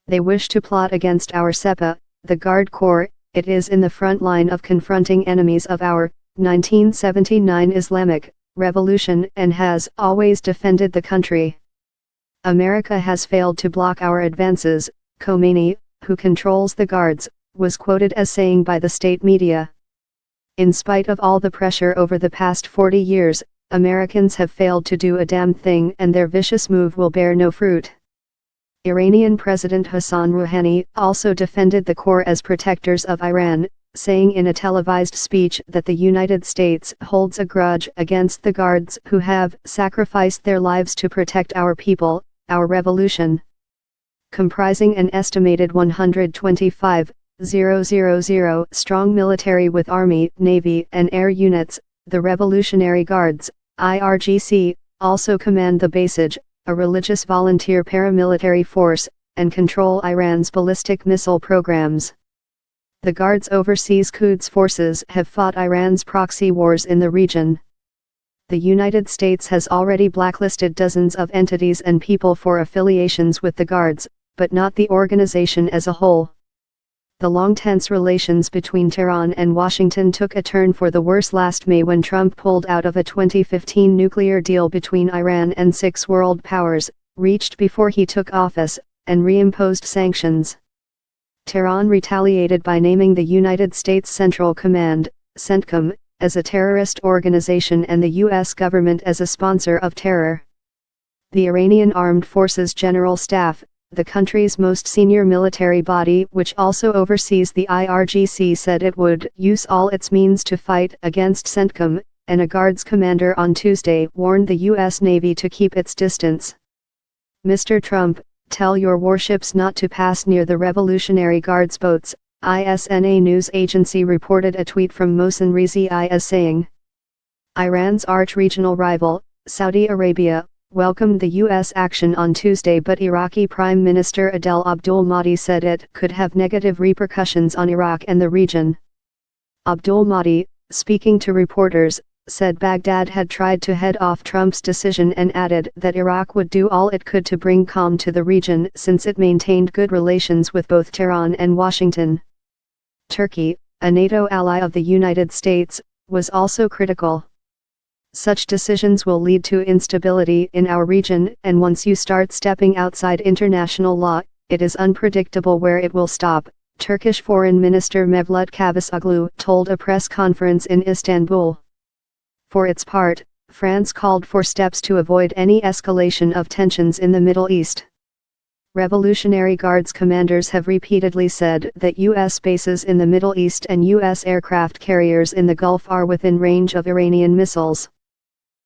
They wish to plot against our Sepah, the Guard Corps. It is in the front line of confronting enemies of our 1979 Islamic revolution and has always defended the country. America has failed to block our advances, Khamenei, who controls the Guards, was quoted as saying by the state media. In spite of all the pressure over the past 40 years, Americans have failed to do a damn thing, and their vicious move will bear no fruit. Iranian President Hassan Rouhani also defended the Corps as protectors of Iran, saying in a televised speech that the United States holds a grudge against the Guards who have sacrificed their lives to protect our people, our revolution. Comprising an estimated 125,000 strong military with Army, Navy and Air units, the Revolutionary Guards, IRGC, also command the Basij, a religious volunteer paramilitary force, and control Iran's ballistic missile programs. The Guards' overseas Quds forces have fought Iran's proxy wars in the region. The United States has already blacklisted dozens of entities and people for affiliations with the Guards, but not the organization as a whole. The long tense relations between Tehran and Washington took a turn for the worse last May when Trump pulled out of a 2015 nuclear deal between Iran and 6 world powers, reached before he took office, and reimposed sanctions. Tehran retaliated by naming the United States Central Command, CENTCOM, as a terrorist organization and the U.S. government as a sponsor of terror. The Iranian Armed Forces General Staff, the country's most senior military body which also oversees the IRGC, said it would use all its means to fight against CENTCOM, and a Guards commander on Tuesday warned the U.S. Navy to keep its distance. Mr. Trump, tell your warships not to pass near the Revolutionary Guards boats, ISNA news agency reported a tweet from Mohsen Rizvi as saying. Iran's arch-regional rival, Saudi Arabia, welcomed the U.S. action on Tuesday, but Iraqi Prime Minister Adel Abdul Mahdi said it could have negative repercussions on Iraq and the region. Abdul Mahdi, speaking to reporters, said Baghdad had tried to head off Trump's decision and added that Iraq would do all it could to bring calm to the region since it maintained good relations with both Tehran and Washington. Turkey, a NATO ally of the United States, was also critical. Such decisions will lead to instability in our region, and once you start stepping outside international law, it is unpredictable where it will stop, Turkish Foreign Minister Mevlut Cavusoglu told a press conference in Istanbul. For its part, France called for steps to avoid any escalation of tensions in the Middle East. Revolutionary Guards commanders have repeatedly said that U.S. bases in the Middle East and U.S. aircraft carriers in the Gulf are within range of Iranian missiles.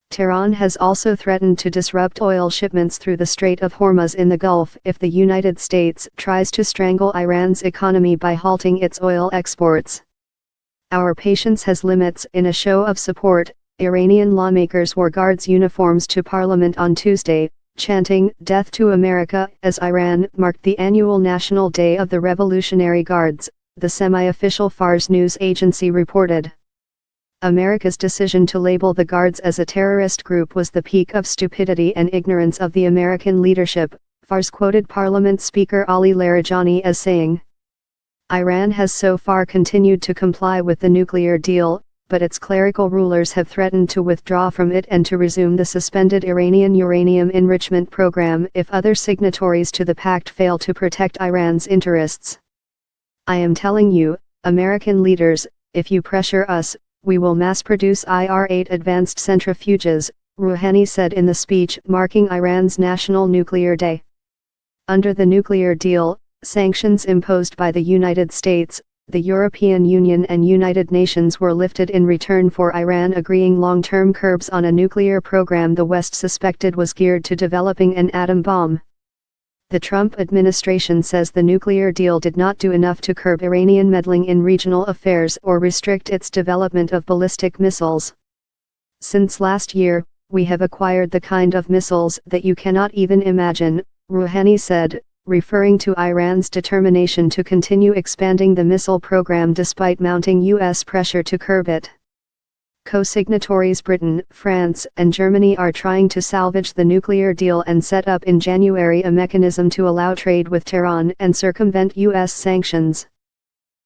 Tehran has also threatened to disrupt oil shipments through the Strait of Hormuz in the Gulf if the United States tries to strangle Iran's economy by halting its oil exports. Our patience has limits. In a show of support, Iranian lawmakers wore Guards uniforms to parliament on Tuesday, chanting "Death to America" as Iran marked the annual National Day of the Revolutionary Guards, the semi-official Fars news agency reported. America's decision to label the Guards as a terrorist group was the peak of stupidity and ignorance of the American leadership, Fars quoted Parliament Speaker Ali Larijani as saying. Iran has so far continued to comply with the nuclear deal, but its clerical rulers have threatened to withdraw from it and to resume the suspended Iranian uranium enrichment program if other signatories to the pact fail to protect Iran's interests. I am telling you, American leaders, if you pressure us, we will mass-produce IR-8 advanced centrifuges, Rouhani said in the speech marking Iran's National Nuclear Day. Under the nuclear deal, sanctions imposed by the United States, the European Union and United Nations were lifted in return for Iran agreeing long-term curbs on a nuclear program the West suspected was geared to developing an atom bomb. The Trump administration says the nuclear deal did not do enough to curb Iranian meddling in regional affairs or restrict its development of ballistic missiles. Since last year, we have acquired the kind of missiles that you cannot even imagine, Rouhani said, referring to Iran's determination to continue expanding the missile program despite mounting U.S. pressure to curb it. Co-signatories Britain, France, and Germany are trying to salvage the nuclear deal and set up in January a mechanism to allow trade with Tehran and circumvent U.S. sanctions.